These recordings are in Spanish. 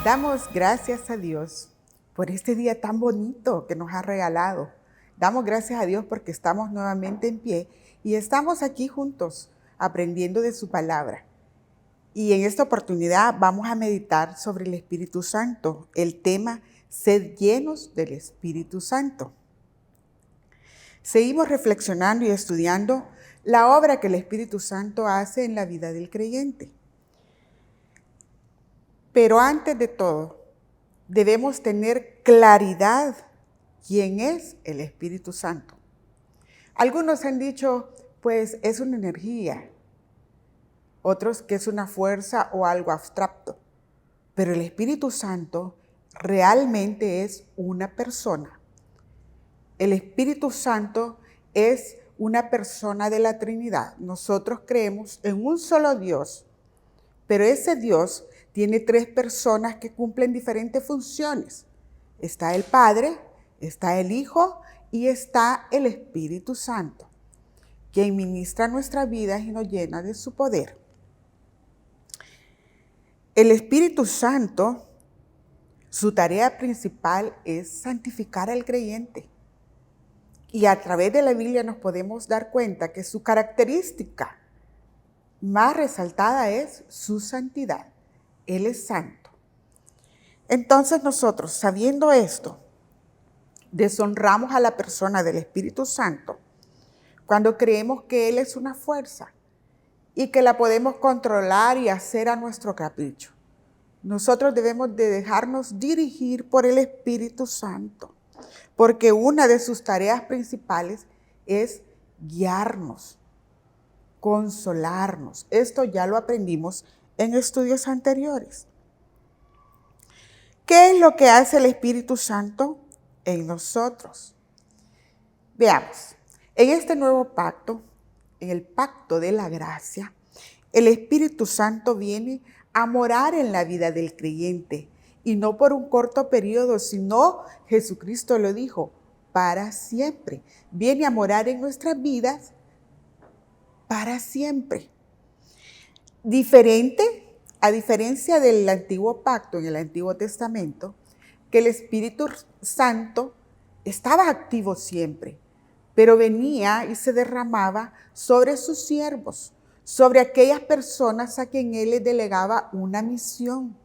Damos gracias a Dios por este día tan bonito que nos ha regalado. Damos gracias a Dios porque estamos nuevamente en pie y estamos aquí juntos aprendiendo de su palabra. Y en esta oportunidad vamos a meditar sobre el Espíritu Santo, el tema "Sed llenos del Espíritu Santo". Seguimos reflexionando y estudiando la obra que el Espíritu Santo hace en la vida del creyente. Pero antes de todo, debemos tener claridad quién es el Espíritu Santo. Algunos han dicho, pues es una energía, otros que es una fuerza o algo abstracto, pero el Espíritu Santo realmente es una persona. El Espíritu Santo es una persona de la Trinidad. Nosotros creemos en un solo Dios, pero ese Dios tiene tres personas que cumplen diferentes funciones. Está el Padre, está el Hijo y está el Espíritu Santo, quien ministra nuestras vidas y nos llena de su poder. El Espíritu Santo, su tarea principal es santificar al creyente. Y a través de la Biblia nos podemos dar cuenta que su característica más resaltada es su santidad. Él es santo. Entonces nosotros, sabiendo esto, deshonramos a la persona del Espíritu Santo cuando creemos que Él es una fuerza y que la podemos controlar y hacer a nuestro capricho. Nosotros debemos de dejarnos dirigir por el Espíritu Santo, porque una de sus tareas principales es guiarnos, consolarnos. Esto ya lo aprendimos en estudios anteriores. ¿Qué es lo que hace el Espíritu Santo en nosotros? Veamos, en este nuevo pacto, en el pacto de la gracia, el Espíritu Santo viene a morar en la vida del creyente, y no por un corto periodo, sino, Jesucristo lo dijo, para siempre. Viene a morar en nuestras vidas para siempre. A diferencia del antiguo pacto en el Antiguo Testamento, que el Espíritu Santo estaba activo siempre, pero venía y se derramaba sobre sus siervos, sobre aquellas personas a quien Él les delegaba una misión.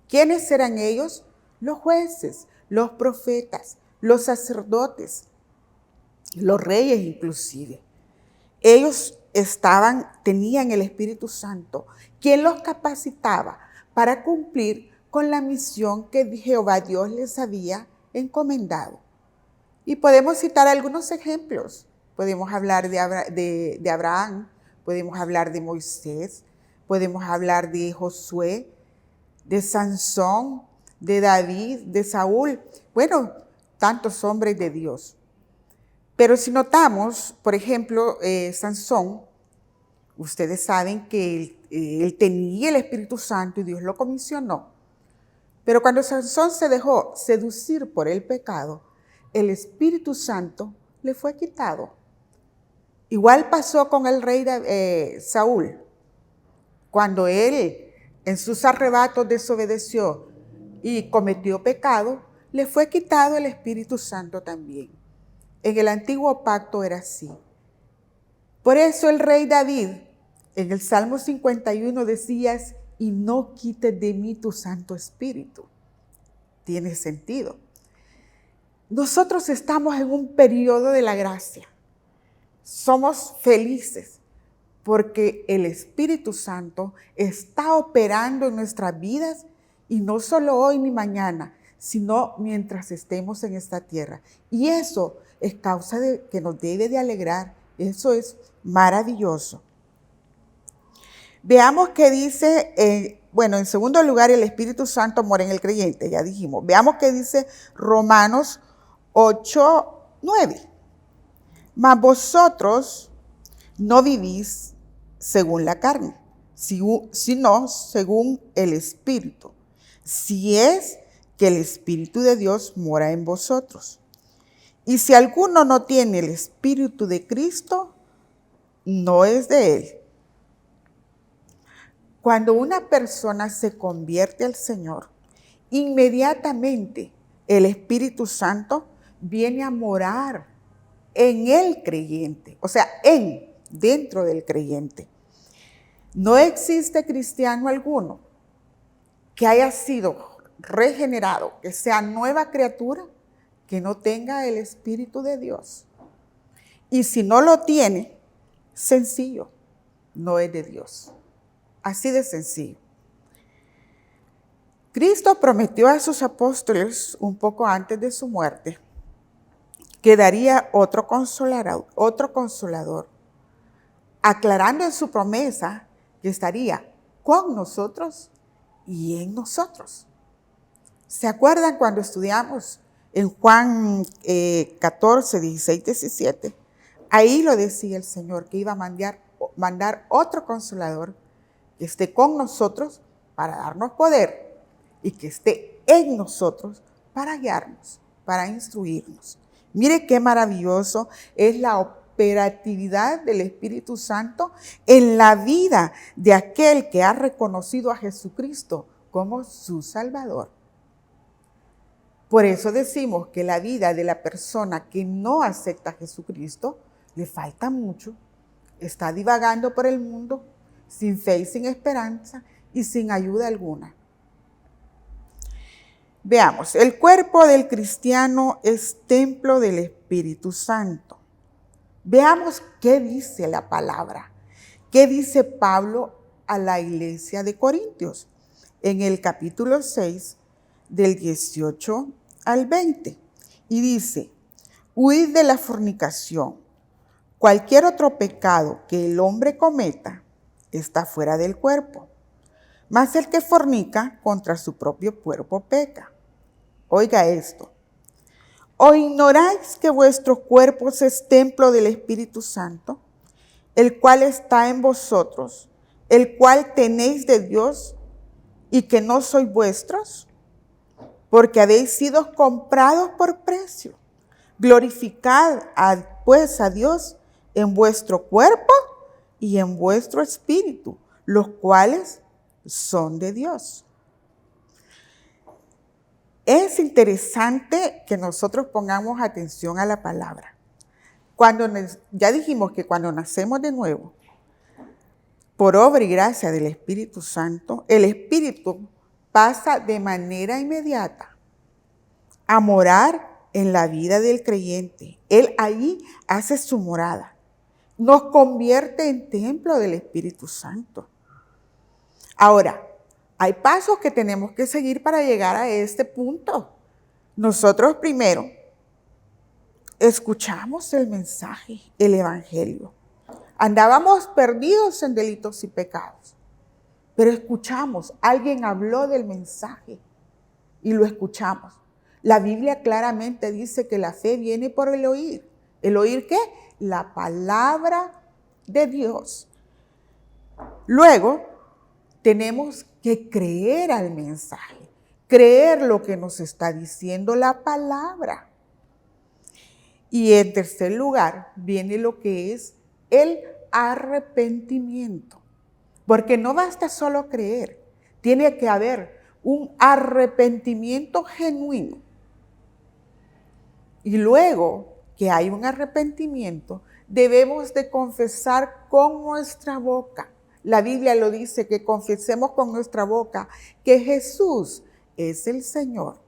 ¿Quiénes eran ellos? Los jueces, los profetas, los sacerdotes, los reyes inclusive. Ellos tenían el Espíritu Santo, quien los capacitaba para cumplir con la misión que Jehová Dios les había encomendado. Y podemos citar algunos ejemplos. Podemos hablar de Abraham, podemos hablar de Moisés, podemos hablar de Josué, de Sansón, de David, de Saúl. Bueno, tantos hombres de Dios. Pero si notamos, por ejemplo, Sansón, ustedes saben que él tenía el Espíritu Santo y Dios lo comisionó. Pero cuando Sansón se dejó seducir por el pecado, el Espíritu Santo le fue quitado. Igual pasó con el rey Saúl. Cuando él en sus arrebatos desobedeció y cometió pecado, le fue quitado el Espíritu Santo también. En el antiguo pacto era así. Por eso el rey David, en el Salmo 51 decía, y no quites de mí tu Santo Espíritu. Tiene sentido. Nosotros estamos en un periodo de la gracia. Somos felices porque el Espíritu Santo está operando en nuestras vidas y no solo hoy ni mañana, sino mientras estemos en esta tierra. Y eso es causa de que nos debe de alegrar. Eso es maravilloso. Veamos qué dice, en segundo lugar, el Espíritu Santo mora en el creyente, ya dijimos. Veamos qué dice Romanos 8:9. Mas vosotros no vivís según la carne, sino según el Espíritu, si es que el Espíritu de Dios mora en vosotros. Y si alguno no tiene el Espíritu de Cristo, no es de él. Cuando una persona se convierte al Señor, inmediatamente el Espíritu Santo viene a morar en el creyente, o sea, dentro del creyente. No existe cristiano alguno que haya sido regenerado, que sea nueva criatura, que no tenga el Espíritu de Dios. Y si no lo tiene, sencillo, no es de Dios. Así de sencillo. Cristo prometió a sus apóstoles un poco antes de su muerte que daría otro consolador, aclarando en su promesa que estaría con nosotros y en nosotros. ¿Se acuerdan cuando estudiamos en Juan 14, 16, 17? Ahí lo decía el Señor, que iba a mandar otro consolador que esté con nosotros para darnos poder y que esté en nosotros para guiarnos, para instruirnos. Mire qué maravilloso es la operatividad del Espíritu Santo en la vida de aquel que ha reconocido a Jesucristo como su Salvador. Por eso decimos que la vida de la persona que no acepta a Jesucristo le falta mucho, está divagando por el mundo sin fe y sin esperanza y sin ayuda alguna. Veamos, el cuerpo del cristiano es templo del Espíritu Santo. Veamos qué dice la palabra, qué dice Pablo a la iglesia de Corintios en el capítulo 6, del 18 al 20. Y dice, huid de la fornicación. Cualquier otro pecado que el hombre cometa está fuera del cuerpo, mas el que fornica contra su propio cuerpo peca. Oiga esto. ¿O ignoráis que vuestro cuerpo es templo del Espíritu Santo, el cual está en vosotros, el cual tenéis de Dios y que no sois vuestros? Porque habéis sido comprados por precio. Glorificad pues a Dios en vuestro cuerpo y en vuestro espíritu, los cuales son de Dios. Es interesante que nosotros pongamos atención a la palabra. Ya dijimos que cuando nacemos de nuevo, por obra y gracia del Espíritu Santo, el Espíritu pasa de manera inmediata a morar en la vida del creyente. Él ahí hace su morada. Nos convierte en templo del Espíritu Santo. Ahora, hay pasos que tenemos que seguir para llegar a este punto. Nosotros primero escuchamos el mensaje, el evangelio. Andábamos perdidos en delitos y pecados, pero escuchamos, alguien habló del mensaje y lo escuchamos. La Biblia claramente dice que la fe viene por el oír. ¿El oír qué? La palabra de Dios. Luego, tenemos que creer al mensaje, creer lo que nos está diciendo la palabra. Y en tercer lugar, viene lo que es el arrepentimiento. Porque no basta solo creer, tiene que haber un arrepentimiento genuino. Y luego que hay un arrepentimiento, debemos de confesar con nuestra boca. La Biblia lo dice, que confesemos con nuestra boca que Jesús es el Señor.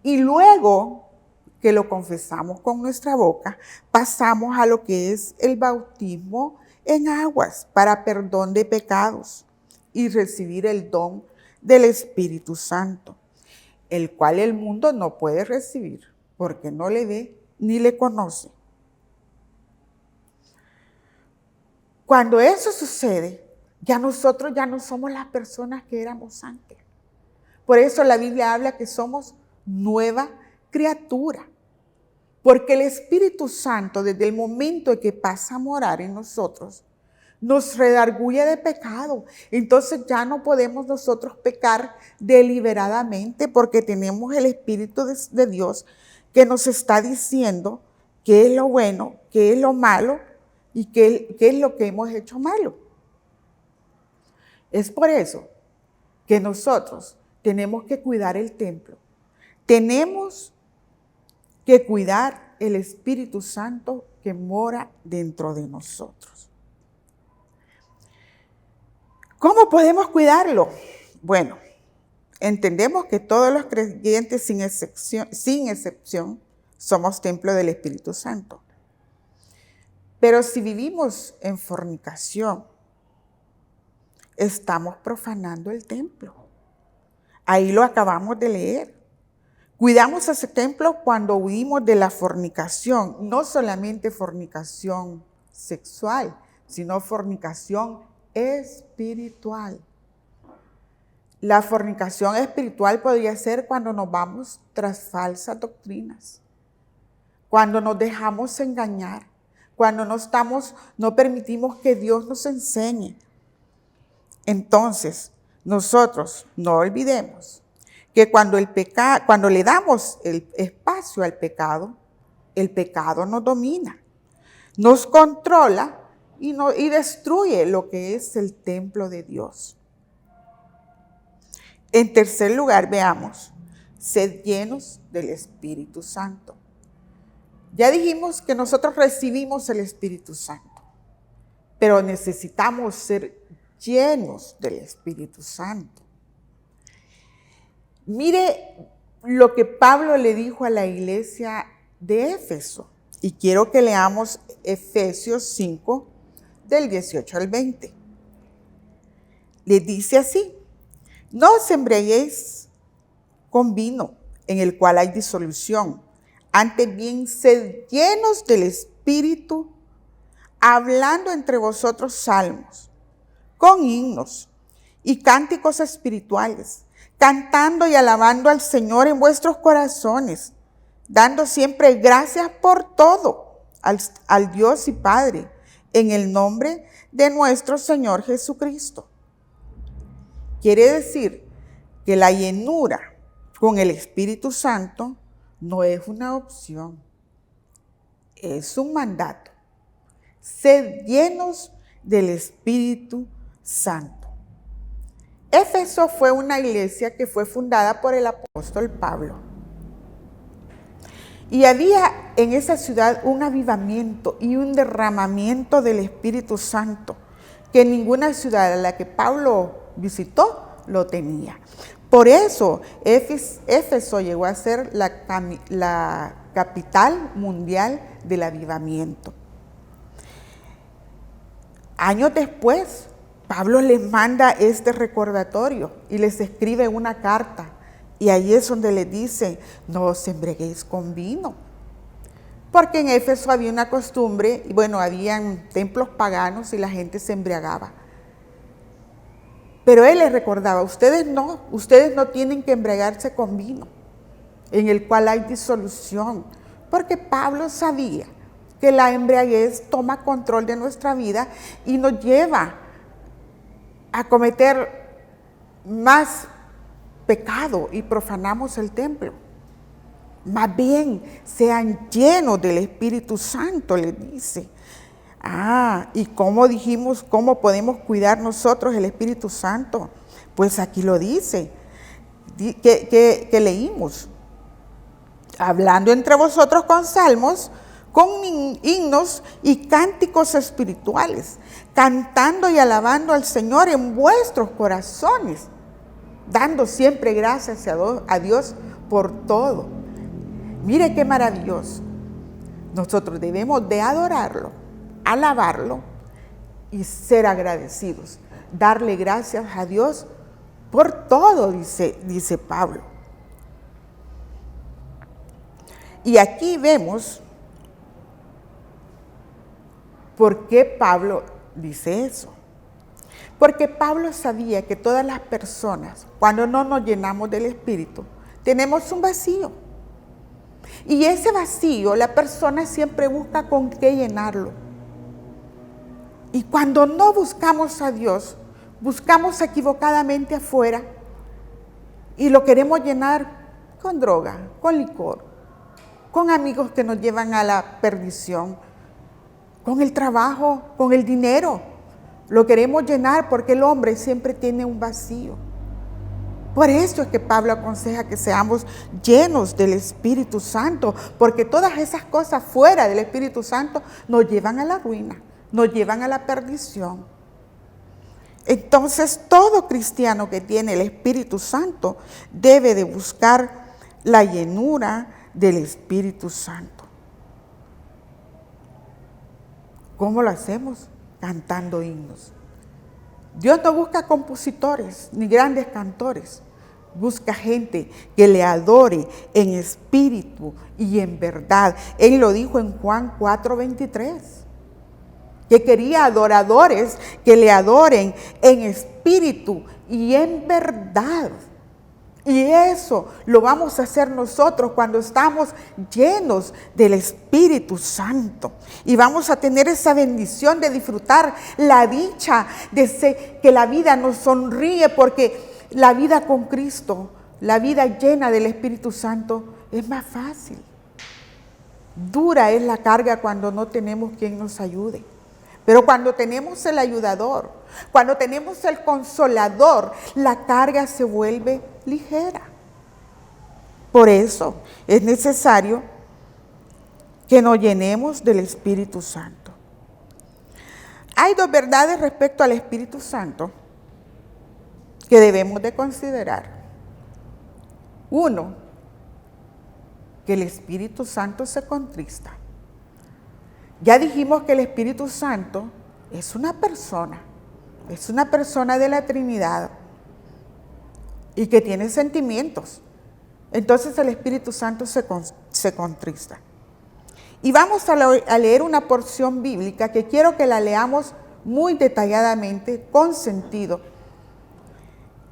Y luego que lo confesamos con nuestra boca, pasamos a lo que es el bautismo en aguas para perdón de pecados y recibir el don del Espíritu Santo, el cual el mundo no puede recibir porque no le ve ni le conoce. Cuando eso sucede, nosotros ya no somos las personas que éramos antes. Por eso la Biblia habla que somos nueva criatura. Porque el Espíritu Santo, desde el momento en que pasa a morar en nosotros, nos redarguye de pecado. Entonces ya no podemos nosotros pecar deliberadamente porque tenemos el Espíritu de Dios que nos está diciendo qué es lo bueno, qué es lo malo y qué es lo que hemos hecho malo. Es por eso que nosotros tenemos que cuidar el templo. Tenemos que cuidar el Espíritu Santo que mora dentro de nosotros. ¿Cómo podemos cuidarlo? Bueno, entendemos que todos los creyentes sin excepción, somos templo del Espíritu Santo. Pero si vivimos en fornicación, estamos profanando el templo. Ahí lo acabamos de leer. Cuidamos ese templo cuando huimos de la fornicación, no solamente fornicación sexual, sino fornicación espiritual. La fornicación espiritual podría ser cuando nos vamos tras falsas doctrinas, cuando nos dejamos engañar, cuando no permitimos que Dios nos enseñe. Entonces, nosotros no olvidemos que cuando le damos el espacio al pecado, el pecado nos domina, nos controla y destruye lo que es el templo de Dios. En tercer lugar, veamos, sed llenos del Espíritu Santo. Ya dijimos que nosotros recibimos el Espíritu Santo, pero necesitamos ser llenos del Espíritu Santo. Mire lo que Pablo le dijo a la iglesia de Éfeso. Y quiero que leamos Efesios 5, del 18 al 20. Le dice así: no os embriaguéis con vino, en el cual hay disolución. Antes bien, sed llenos del Espíritu, hablando entre vosotros salmos, con himnos y cánticos espirituales, cantando y alabando al Señor en vuestros corazones, dando siempre gracias por todo al Dios y Padre, en el nombre de nuestro Señor Jesucristo. Quiere decir que la llenura con el Espíritu Santo no es una opción, es un mandato. Sed llenos del Espíritu Santo. Éfeso fue una iglesia que fue fundada por el apóstol Pablo. Y había en esa ciudad un avivamiento y un derramamiento del Espíritu Santo que ninguna ciudad a la que Pablo visitó lo tenía. Por eso Éfeso llegó a ser la capital mundial del avivamiento. Años después, Pablo les manda este recordatorio y les escribe una carta. Y ahí es donde les dice: no os embriaguéis con vino. Porque en Éfeso había una costumbre, y bueno, habían templos paganos y la gente se embriagaba. Pero él les recordaba: ustedes no tienen que embriagarse con vino, en el cual hay disolución. Porque Pablo sabía que la embriaguez toma control de nuestra vida y nos lleva a cometer más pecado y profanamos el templo. Más bien, sean llenos del Espíritu Santo, les dice. ¿Y cómo dijimos, cómo podemos cuidar nosotros el Espíritu Santo? Pues aquí lo dice, que leímos. Hablando entre vosotros con salmos, con himnos y cánticos espirituales, cantando y alabando al Señor en vuestros corazones, dando siempre gracias a Dios por todo. Mire qué maravilloso. Nosotros debemos de adorarlo, alabarlo y ser agradecidos. Darle gracias a Dios por todo, dice Pablo. Y aquí vemos por qué Pablo dice eso. Porque Pablo sabía que todas las personas, cuando no nos llenamos del Espíritu, tenemos un vacío. Y ese vacío la persona siempre busca con qué llenarlo. Y cuando no buscamos a Dios, buscamos equivocadamente afuera y lo queremos llenar con droga, con licor, con amigos que nos llevan a la perdición, con el trabajo, con el dinero. Lo queremos llenar porque el hombre siempre tiene un vacío. Por eso es que Pablo aconseja que seamos llenos del Espíritu Santo, porque todas esas cosas fuera del Espíritu Santo nos llevan a la ruina, nos llevan a la perdición. Entonces, todo cristiano que tiene el Espíritu Santo debe de buscar la llenura del Espíritu Santo. ¿Cómo lo hacemos? Cantando himnos. Dios no busca compositores ni grandes cantores. Busca gente que le adore en espíritu y en verdad. Él lo dijo en Juan 4:23. Que quería adoradores que le adoren en espíritu y en verdad. Y eso lo vamos a hacer nosotros cuando estamos llenos del Espíritu Santo. Y vamos a tener esa bendición de disfrutar la dicha, de que la vida nos sonríe, porque la vida con Cristo, la vida llena del Espíritu Santo es más fácil. Dura es la carga cuando no tenemos quien nos ayude. Pero cuando tenemos el ayudador, cuando tenemos el consolador, la carga se vuelve ligera. Por eso es necesario que nos llenemos del Espíritu Santo. Hay dos verdades respecto al Espíritu Santo que debemos de considerar. Uno, que el Espíritu Santo se contrista. Ya dijimos que el Espíritu Santo es una persona de la Trinidad y que tiene sentimientos. Entonces el Espíritu Santo se contrista. Y vamos a leer una porción bíblica que quiero que la leamos muy detalladamente, con sentido.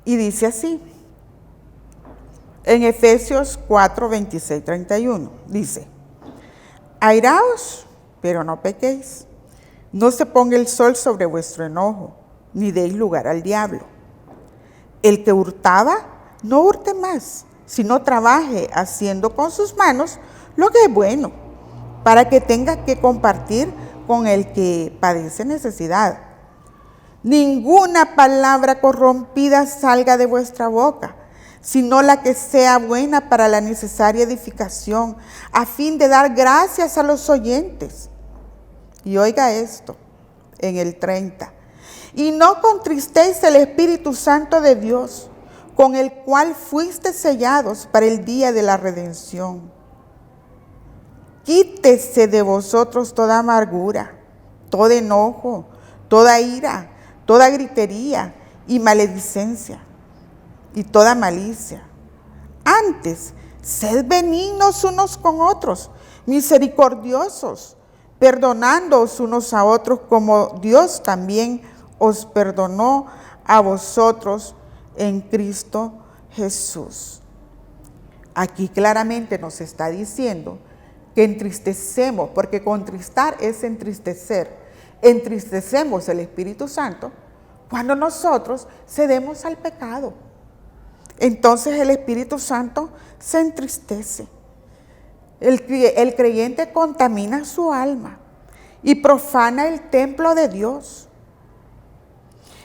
Y dice así, en Efesios 4:26-31, dice: airaos, pero no pequéis. No se ponga el sol sobre vuestro enojo, ni deis lugar al diablo. El que hurtaba, no hurte más, sino trabaje haciendo con sus manos lo que es bueno, para que tenga que compartir con el que padece necesidad. Ninguna palabra corrompida salga de vuestra boca, sino la que sea buena para la necesaria edificación, a fin de dar gracias a los oyentes. Y oiga esto, en el 30. Y no contristéis el Espíritu Santo de Dios, con el cual fuiste sellados para el día de la redención. Quítese de vosotros toda amargura, todo enojo, toda ira, toda gritería y maledicencia, y toda malicia. Antes, sed benignos unos con otros, misericordiosos, perdonándoos unos a otros como Dios también os perdonó a vosotros en Cristo Jesús. Aquí claramente nos está diciendo que entristecemos, porque contristar es entristecer. Entristecemos el Espíritu Santo cuando nosotros cedemos al pecado. Entonces el Espíritu Santo se entristece. El creyente contamina su alma y profana el templo de Dios.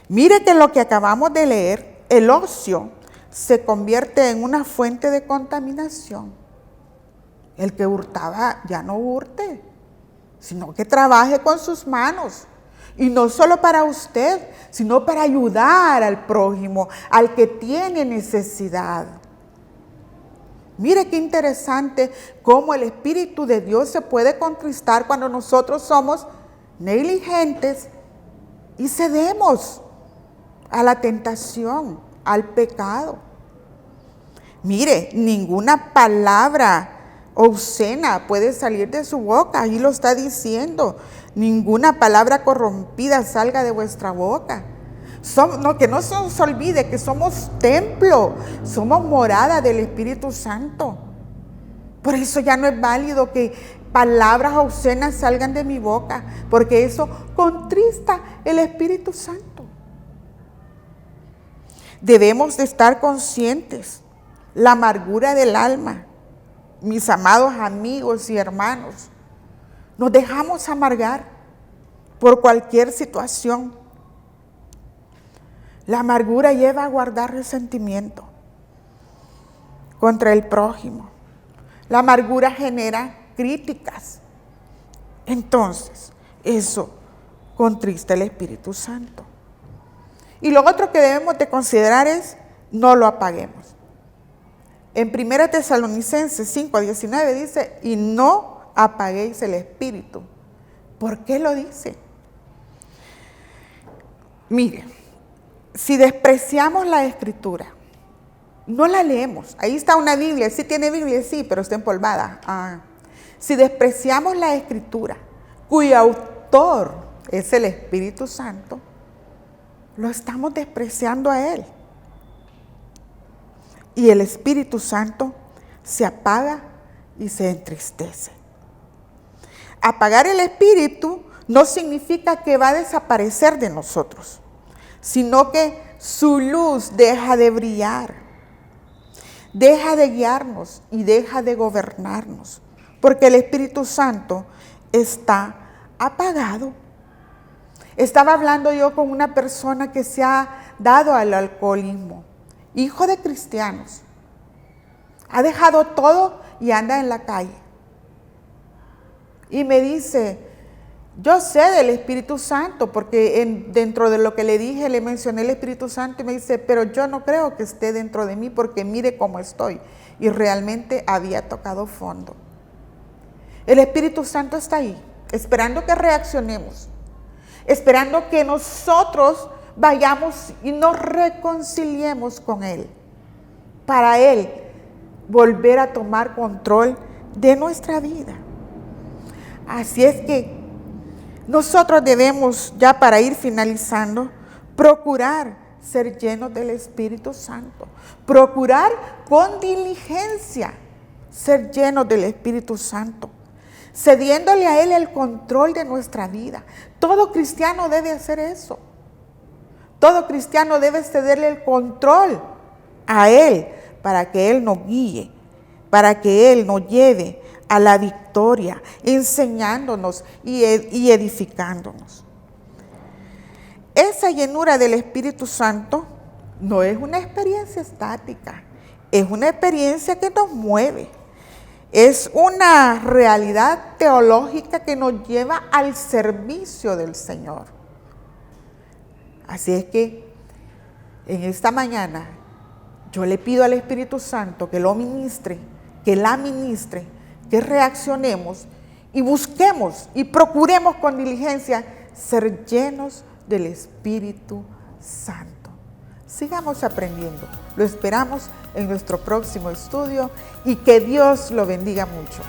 Mire que lo que acabamos de leer, el ocio se convierte en una fuente de contaminación. El que hurtaba ya no hurte, sino que trabaje con sus manos. Y no solo para usted, sino para ayudar al prójimo, al que tiene necesidad. Mire qué interesante cómo el Espíritu de Dios se puede contristar cuando nosotros somos negligentes y cedemos a la tentación, al pecado. Mire, ninguna palabra obscena puede salir de su boca, ahí lo está diciendo. Ninguna palabra corrompida salga de vuestra boca. Que no se nos olvide que somos templo, somos morada del Espíritu Santo. Por eso ya no es válido que palabras obscenas salgan de mi boca, porque eso contrista el Espíritu Santo. Debemos de estar conscientes la amargura del alma. Mis amados amigos y hermanos, nos dejamos amargar por cualquier situación. La amargura lleva a guardar resentimiento. contra el prójimo. La amargura genera críticas. Entonces, eso contrista el Espíritu Santo. Y lo otro que debemos de considerar es, no lo apaguemos. En 1 Tesalonicenses 5:19 dice, y no apaguéis el Espíritu. ¿Por qué lo dice? Mire, si despreciamos la Escritura, no la leemos. Ahí está una Biblia, sí tiene Biblia, sí, pero está empolvada. Si despreciamos la Escritura, cuyo autor es el Espíritu Santo, lo estamos despreciando a Él. Y el Espíritu Santo se apaga y se entristece. Apagar el Espíritu no significa que va a desaparecer de nosotros, sino que su luz deja de brillar, deja de guiarnos y deja de gobernarnos, porque el Espíritu Santo está apagado. Estaba hablando yo con una persona que se ha dado al alcoholismo, hijo de cristianos. Ha dejado todo y anda en la calle. Y me dice, yo sé del Espíritu Santo, porque dentro de lo que le dije, le mencioné el Espíritu Santo y me dice, pero yo no creo que esté dentro de mí porque mire cómo estoy. Y realmente había tocado fondo. El Espíritu Santo está ahí, esperando que reaccionemos, esperando que nosotros vayamos y nos reconciliemos con Él, para Él volver a tomar control de nuestra vida. Así es que nosotros debemos, ya para ir finalizando, procurar ser llenos del Espíritu Santo, procurar con diligencia ser llenos del Espíritu Santo, cediéndole a Él el control de nuestra vida. Todo cristiano debe hacer eso. Todo cristiano debe cederle el control a Él para que Él nos guíe, para que Él nos lleve a la victoria, enseñándonos y edificándonos. Esa llenura del Espíritu Santo no es una experiencia estática, es una experiencia que nos mueve. Es una realidad teológica que nos lleva al servicio del Señor. Así es que en esta mañana yo le pido al Espíritu Santo que lo ministre, que la ministre, que reaccionemos y busquemos y procuremos con diligencia ser llenos del Espíritu Santo. Sigamos aprendiendo. Lo esperamos en nuestro próximo estudio y que Dios lo bendiga mucho.